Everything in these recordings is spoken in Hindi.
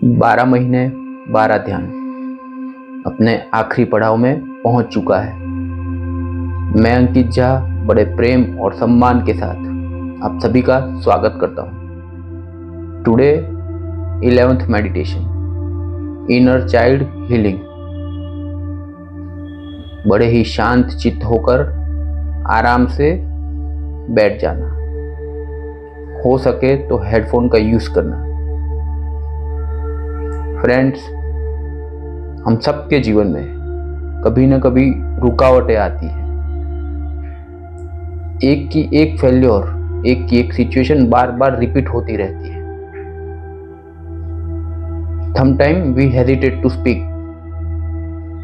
12 महीने 12 ध्यान अपने आखिरी पड़ाव में पहुंच चुका है। मैं अंकित झा बड़े प्रेम और सम्मान के साथ आप सभी का स्वागत करता हूं। Today 11th meditation, inner child healing. बड़े ही शांत चित्त होकर आराम से बैठ जाना, हो सके तो हेडफोन का यूज करना। फ्रेंड्स, हम सबके जीवन में कभी न कभी रुकावटें आती हैं। एक की एक फेल्योर, एक की एक सिचुएशन बार बार रिपीट होती रहती है। Sometime we hesitate to speak.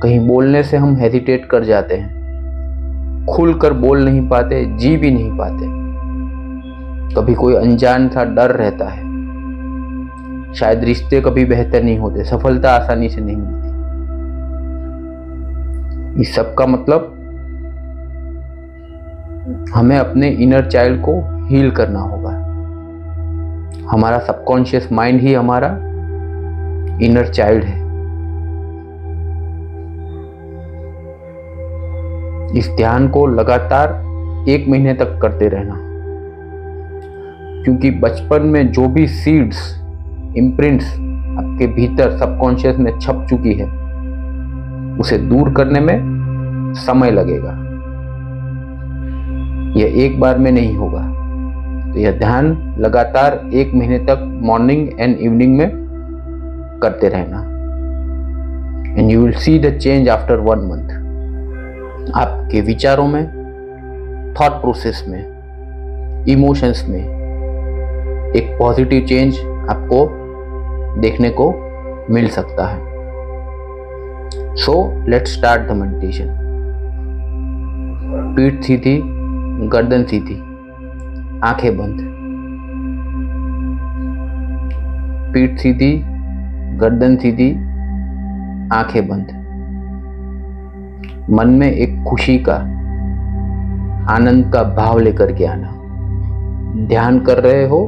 कहीं बोलने से हम हेजिटेट कर जाते हैं, खुलकर बोल नहीं पाते, जी भी नहीं पाते। कभी कोई अनजान सा डर रहता है, शायद रिश्ते कभी बेहतर नहीं होते, सफलता आसानी से नहीं मिलती। इस सब का मतलब हमें अपने इनर चाइल्ड को हील करना होगा। हमारा सबकॉन्शियस माइंड ही हमारा इनर चाइल्ड है। इस ध्यान को लगातार 1 महीने तक करते रहना, क्योंकि बचपन में जो भी सीड्स, इम्प्रिंट्स आपके भीतर सबकॉन्शियस में छप चुकी है, उसे दूर करने में समय लगेगा। यह एक बार में नहीं होगा। तो यह ध्यान लगातार 1 महीने तक मॉर्निंग एंड इवनिंग में करते रहना, and you will see the change after 1 month। आपके विचारों में, थॉट प्रोसेस में, इमोशंस में एक पॉजिटिव चेंज आपको देखने को मिल सकता है। So let's start the meditation. पीठ सीधी, गर्दन सीधी, आंखें बंद। पीठ सीधी, गर्दन सीधी, आंखें बंद। मन में एक खुशी का, आनंद का भाव लेकर के आना। ध्यान कर रहे हो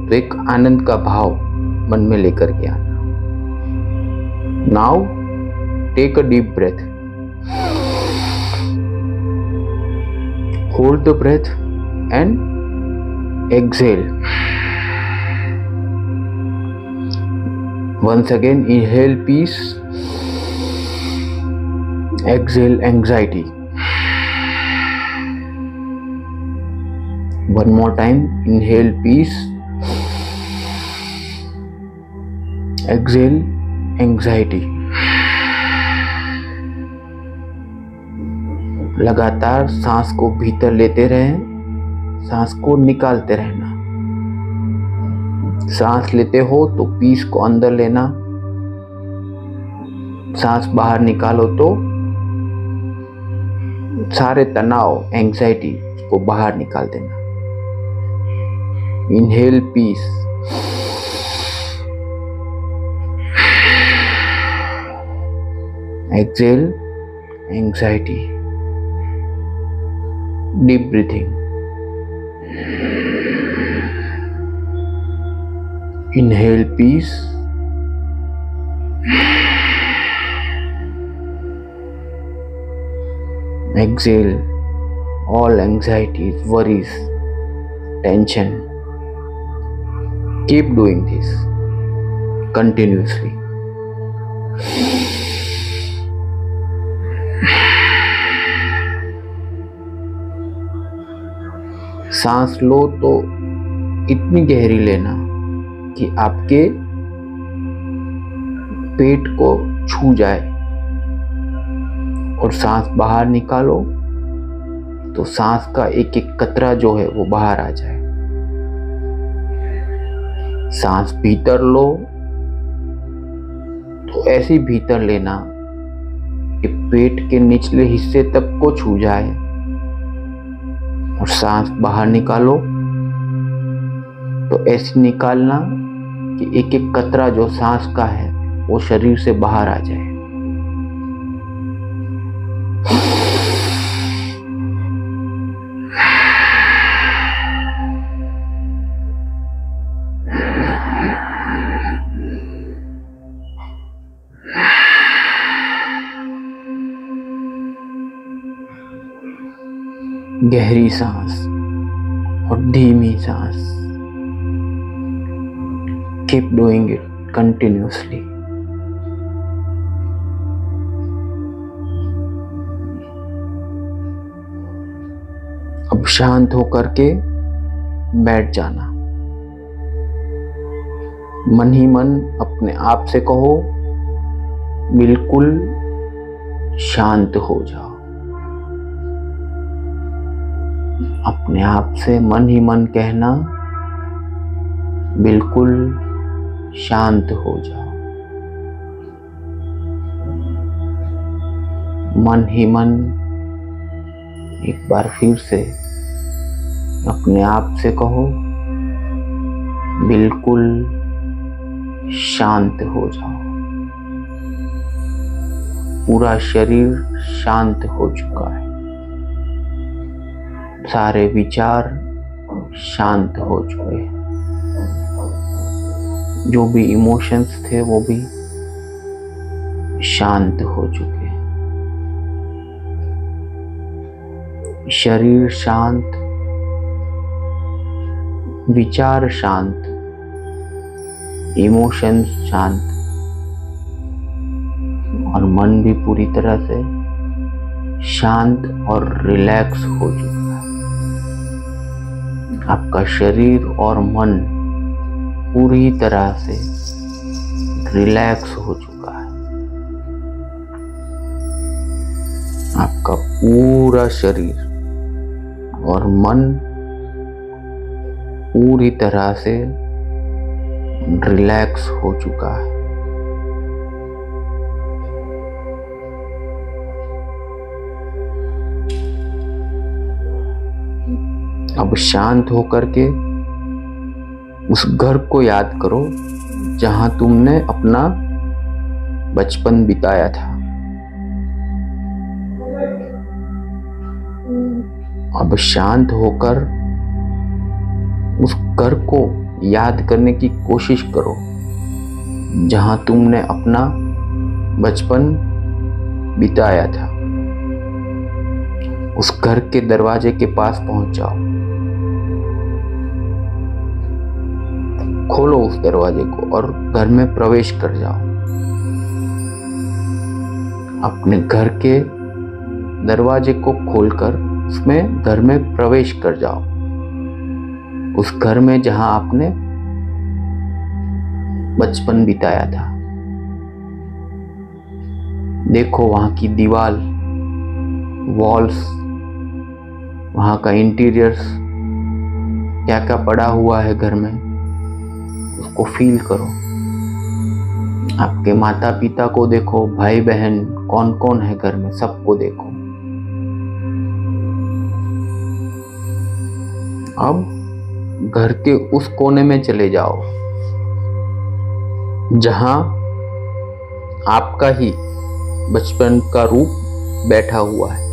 तो एक आनंद का भाव मन में लेकर के आना। Now take a deep breath. Hold the breath and exhale. Once again, inhale peace, exhale anxiety. One more time, inhale peace, exhale anxiety. लगातार सांस को भीतर लेते रहें, सांस को निकालते रहना। सांस लेते हो तो पीस को अंदर लेना, सांस बाहर निकालो तो सारे तनाव, एंजाइटी को बाहर निकाल देना। Inhale peace, exhale anxiety. Deep breathing. Inhale peace, exhale all anxieties, worries, tension. Keep doing this continuously. सांस लो तो इतनी गहरी लेना कि आपके पेट को छू जाए, और सांस बाहर निकालो तो सांस का एक एक कतरा जो है वो बाहर आ जाए। सांस भीतर लो तो ऐसे भीतर लेना कि पेट के निचले हिस्से तक को छू जाए, और सांस बाहर निकालो तो ऐसे निकालना कि एक एक कतरा जो सांस का है वो शरीर से बाहर आ जाए। गहरी सांस और धीमी सांस। Keep doing it continuously. अब शांत होकर के बैठ जाना। मन ही मन अपने आप से कहो, बिल्कुल शांत हो जाओ। अपने आप से मन ही मन कहना, बिल्कुल शांत हो जाओ। मन ही मन एक बार फिर से अपने आप से कहो, बिल्कुल शांत हो जाओ। पूरा शरीर शांत हो चुका है। सारे विचार शांत हो चुके हैं। जो भी इमोशंस थे वो भी शांत हो चुके हैं। शरीर शांत, विचार शांत, इमोशंस शांत और मन भी पूरी तरह से शांत और रिलैक्स हो चुका है। आपका शरीर और मन पूरी तरह से रिलैक्स हो चुका है। आपका पूरा शरीर और मन पूरी तरह से रिलैक्स हो चुका है। अब शांत होकर के उस घर को याद करो जहां तुमने अपना बचपन बिताया था। अब शांत होकर उस घर को याद करने की कोशिश करो जहां तुमने अपना बचपन बिताया था। उस घर के दरवाजे के पास पहुंच जाओ। खोलो उस दरवाजे को और घर में प्रवेश कर जाओ। अपने घर के दरवाजे को खोलकर उसमें घर में प्रवेश कर जाओ। उस घर में जहां आपने बचपन बिताया था। देखो वहां की दीवार, वॉल्स, वहां का इंटीरियर्स, क्या क्या पड़ा हुआ है घर में, उसको फील करो। आपके माता पिता को देखो, भाई बहन कौन कौन है घर में, सबको देखो। अब घर के उस कोने में चले जाओ जहां आपका ही बचपन का रूप बैठा हुआ है।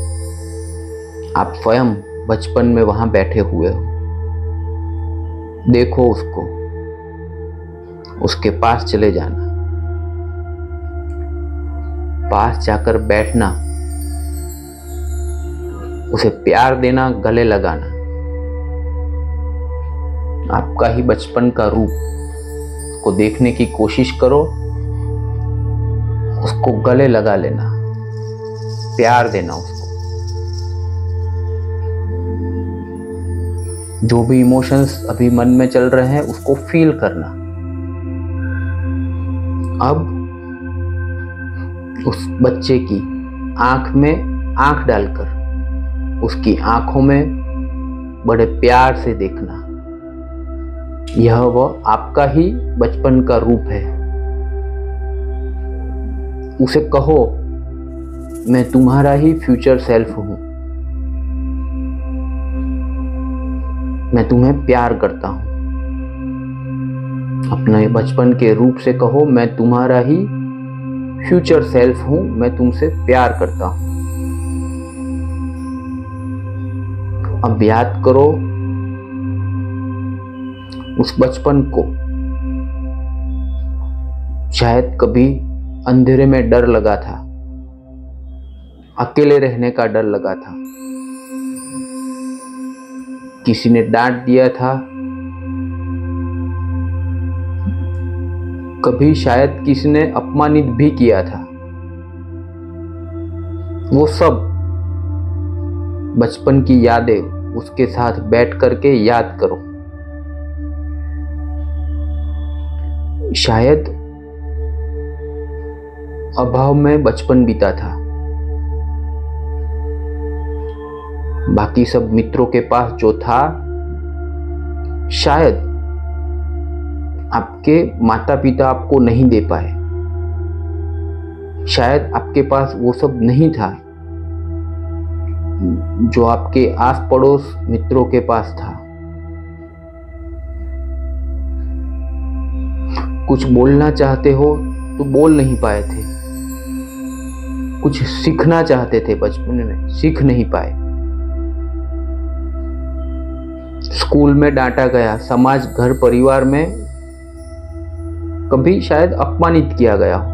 आप स्वयं बचपन में वहां बैठे हुए हो। देखो उसको, उसके पास चले जाना, पास जाकर बैठना, उसे प्यार देना, गले लगाना। आपका ही बचपन का रूप को देखने की कोशिश करो, उसको गले लगा लेना, प्यार देना उसको। जो भी इमोशंस अभी मन में चल रहे हैं उसको फील करना। अब उस बच्चे की आंख में आंख डालकर उसकी आंखों में बड़े प्यार से देखना। यह वह आपका ही बचपन का रूप है। उसे कहो, मैं तुम्हारा ही फ्यूचर सेल्फ हूं, मैं तुम्हें प्यार करता हूं। अपने बचपन के रूप से कहो, मैं तुम्हारा ही फ्यूचर सेल्फ हूं, मैं तुमसे प्यार करता हूं। अब याद करो उस बचपन को। शायद कभी अंधेरे में डर लगा था, अकेले रहने का डर लगा था। किसी ने डांट दिया था, कभी शायद किसी ने अपमानित भी किया था। वो सब बचपन की यादें उसके साथ बैठ करके याद करो। शायद अभाव में बचपन बीता था, बाकी सब मित्रों के पास जो था, शायद आपके माता पिता आपको नहीं दे पाए, शायद आपके पास वो सब नहीं था जो आपके आस पड़ोस मित्रों के पास था। कुछ बोलना चाहते हो तो बोल नहीं पाए थे, कुछ सीखना चाहते थे बचपन में, सीख नहीं पाए। स्कूल में डांटा गया, समाज घर परिवार में कभी शायद अपमानित किया गया हो।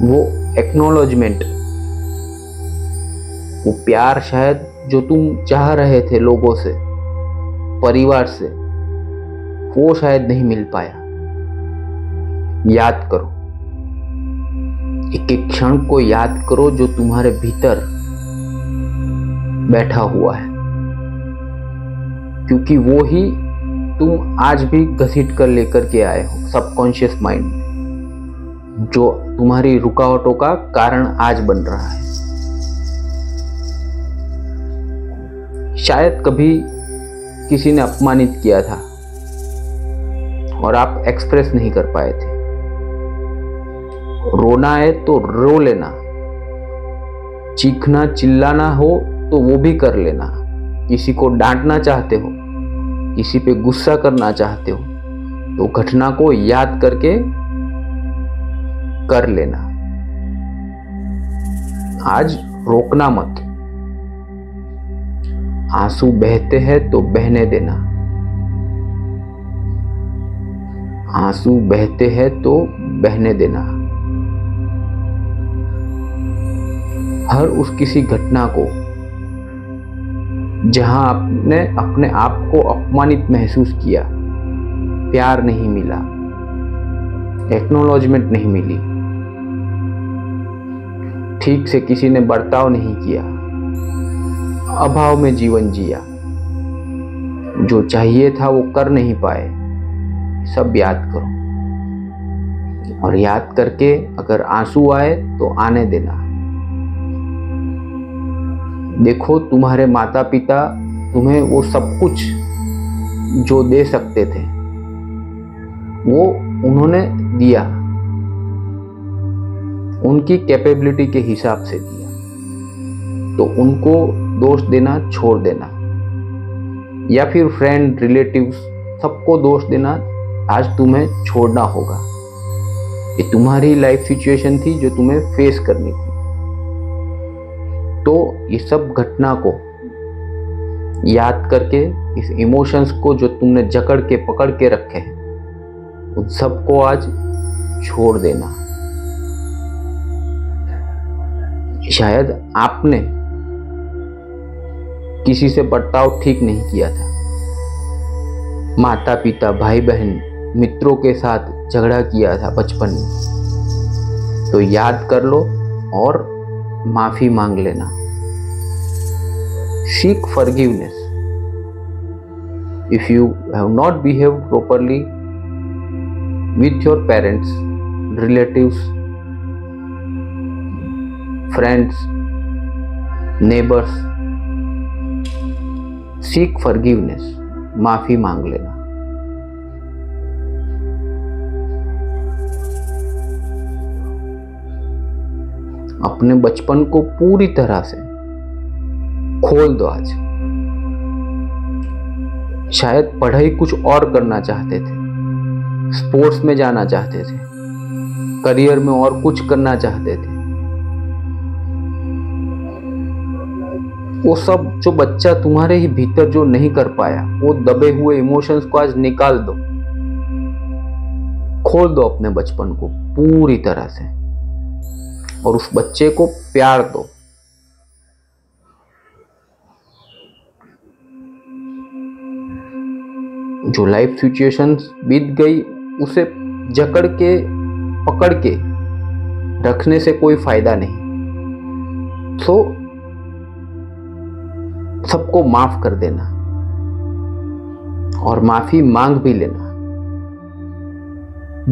वो एक्नॉलेजमेंट, वो प्यार शायद जो तुम चाह रहे थे लोगों से, परिवार से, वो शायद नहीं मिल पाया। याद करो, एक एक क्षण को याद करो जो तुम्हारे भीतर बैठा हुआ है, क्योंकि वो ही तुम आज भी घसीट कर लेकर के आए हो सबकॉन्शियस माइंड, जो तुम्हारी रुकावटों का कारण आज बन रहा है। शायद कभी किसी ने अपमानित किया था और आप एक्सप्रेस नहीं कर पाए थे। रोना है तो रो लेना, चीखना चिल्लाना हो तो वो भी कर लेना। किसी को डांटना चाहते हो, किसी पे गुस्सा करना चाहते हो तो घटना को याद करके कर लेना। आज रोकना मत। आंसू बहते हैं तो बहने देना, आंसू बहते हैं तो बहने देना। हर उस किसी घटना को जहां आपने अपने आप को अपमानित महसूस किया, प्यार नहीं मिला, एक्नॉलेजमेंट नहीं मिली, ठीक से किसी ने बर्ताव नहीं किया, अभाव में जीवन जिया, जो चाहिए था वो कर नहीं पाए, सब याद करो। और याद करके अगर आंसू आए तो आने देना। देखो, तुम्हारे माता पिता तुम्हें वो सब कुछ जो दे सकते थे वो उन्होंने दिया, उनकी कैपेबिलिटी के हिसाब से दिया, तो उनको दोष देना छोड़ देना, या फिर फ्रेंड रिलेटिव्स सबको दोष देना आज तुम्हें छोड़ना होगा। ये तुम्हारी लाइफ सिचुएशन थी जो तुम्हें फेस करनी थी। तो ये सब घटना को याद करके, इस इमोशंस को जो तुमने जकड़ के पकड़ के रखे हैं, उन सबको आज छोड़ देना। शायद आपने किसी से बर्ताव ठीक नहीं किया था, माता पिता, भाई बहन, मित्रों के साथ झगड़ा किया था बचपन में, तो याद कर लो और माफी मांग लेना। Seek forgiveness if you have not behaved properly with your parents, relatives, friends, neighbors. Seek forgiveness, माफी मांग लेना। अपने बचपन को पूरी तरह से खोल दो आज। शायद पढ़ाई कुछ और करना चाहते थे, स्पोर्ट्स में जाना चाहते थे, करियर में और कुछ करना चाहते थे। वो सब जो बच्चा तुम्हारे ही भीतर जो नहीं कर पाया, वो दबे हुए इमोशंस को आज निकाल दो, खोल दो अपने बचपन को पूरी तरह से, और उस बच्चे को प्यार दो। जो लाइफ सिचुएशंस बीत गई उसे जकड़ के पकड़ के रखने से कोई फायदा नहीं। तो सबको माफ कर देना और माफी मांग भी लेना।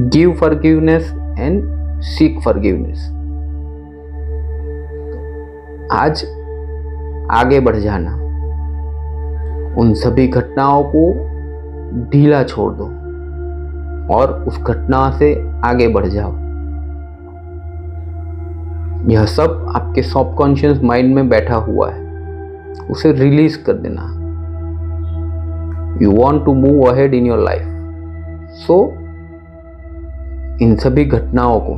Give forgiveness and seek forgiveness. आज आगे बढ़ जाना, उन सभी घटनाओं को ढीला छोड़ दो और उस घटना से आगे बढ़ जाओ। यह सब आपके सबकॉन्शियस माइंड में बैठा हुआ है, उसे रिलीज कर देना। You want to move ahead in your life, so इन सभी घटनाओं को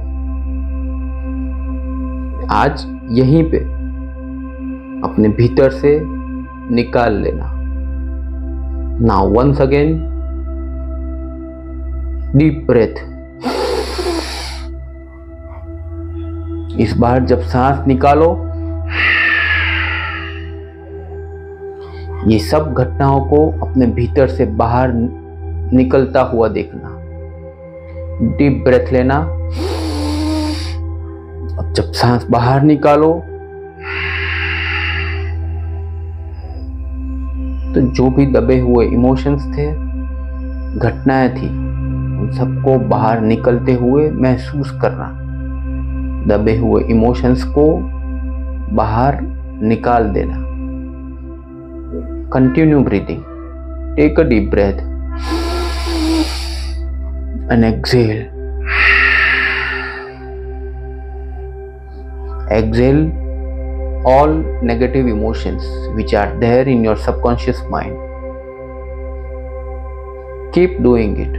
आज यहीं पे अपने भीतर से निकाल लेना। Now once again deep breath. इस बार जब सांस निकालो, ये सब घटनाओं को अपने भीतर से बाहर निकलता हुआ देखना। डीप ब्रेथ लेना। अब जब सांस बाहर निकालो तो जो भी दबे हुए इमोशंस थे, घटनाएं थी, उन सबको बाहर निकलते हुए महसूस करना। दबे हुए इमोशंस को बाहर निकाल देना। Continue breathing. Take a deep breath and exhale. Exhale all negative emotions which are there in your subconscious mind. Keep doing it.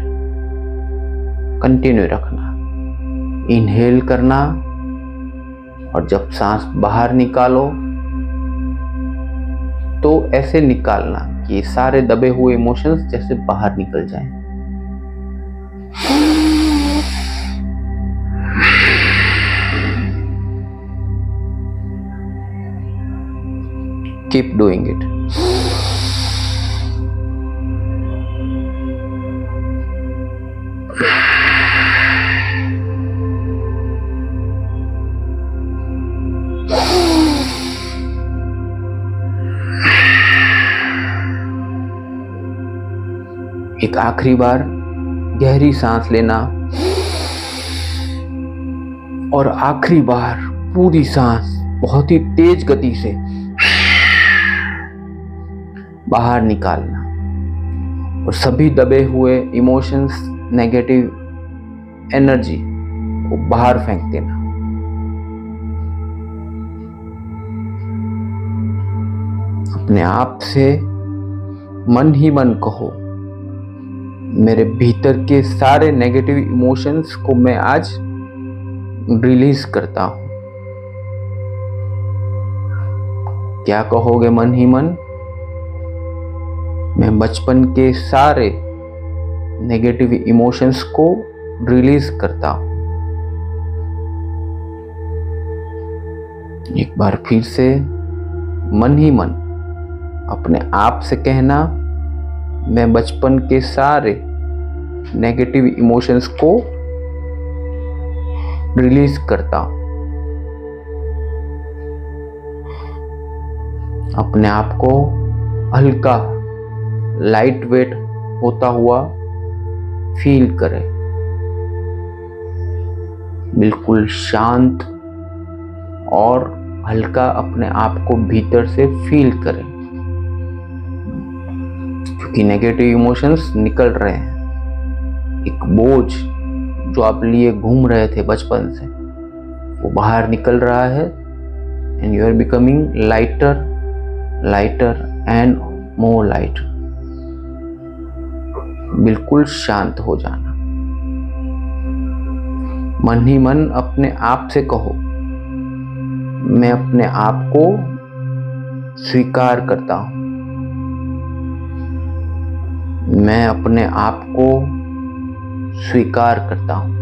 Continue रखना। Inhale करना और जब सांस बाहर निकालो तो ऐसे निकालना कि सारे दबे हुए इमोशंस जैसे बाहर निकल जाएं। Keep doing it. एक आखिरी बार गहरी सांस लेना और आखिरी बार पूरी सांस बहुत ही तेज गति से बाहर निकालना और सभी दबे हुए इमोशंस, नेगेटिव एनर्जी को बाहर फेंक देना। अपने आप से मन ही मन कहो, मेरे भीतर के सारे नेगेटिव इमोशंस को मैं आज रिलीज करता हूं। क्या कहोगे मन ही मन? मैं बचपन के सारे नेगेटिव इमोशंस को रिलीज करता हूं। एक बार फिर से मन ही मन अपने आप से कहना, मैं बचपन के सारे नेगेटिव इमोशंस को रिलीज करता हूं। अपने आप को हल्का, लाइट वेट होता हुआ फील करें। बिल्कुल शांत और हल्का अपने आप को भीतर से फील करें, क्योंकि नेगेटिव इमोशंस निकल रहे हैं। एक बोझ जो आप लिए घूम रहे थे बचपन से, वो बाहर निकल रहा है and you are becoming lighter, lighter and more light. बिल्कुल शांत हो जाना। मन ही मन अपने आप से कहो, मैं अपने आप को स्वीकार करता हूं। मैं अपने आप को स्वीकार करता हूं।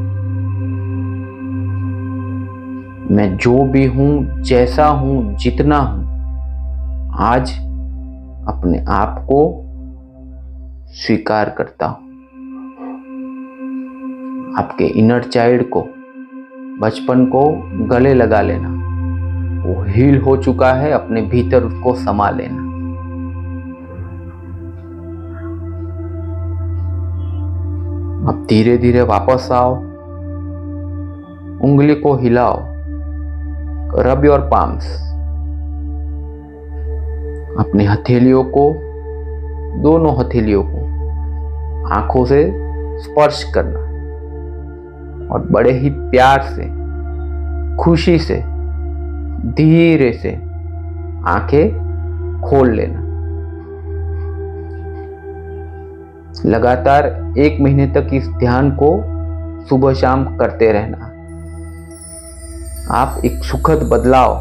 मैं जो भी हूं, जैसा हूं, जितना हूं, आज अपने आप को स्वीकार करता हूं। आपके इनर चाइल्ड को, बचपन को गले लगा लेना। वो हील हो चुका है, अपने भीतर उसको समा लेना। अब धीरे धीरे वापस आओ, उंगली को हिलाओ, रब योर पाम्स। अपनी हथेलियों को, दोनों हथेलियों को आंखों से स्पर्श करना और बड़े ही प्यार से, खुशी से, धीरे से आंखें खोल लेना। लगातार 1 महीने तक इस ध्यान को सुबह शाम करते रहना। आप एक सुखद बदलाव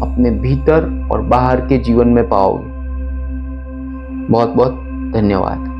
अपने भीतर और बाहर के जीवन में पाओगे। बहुत बहुत धन्यवाद।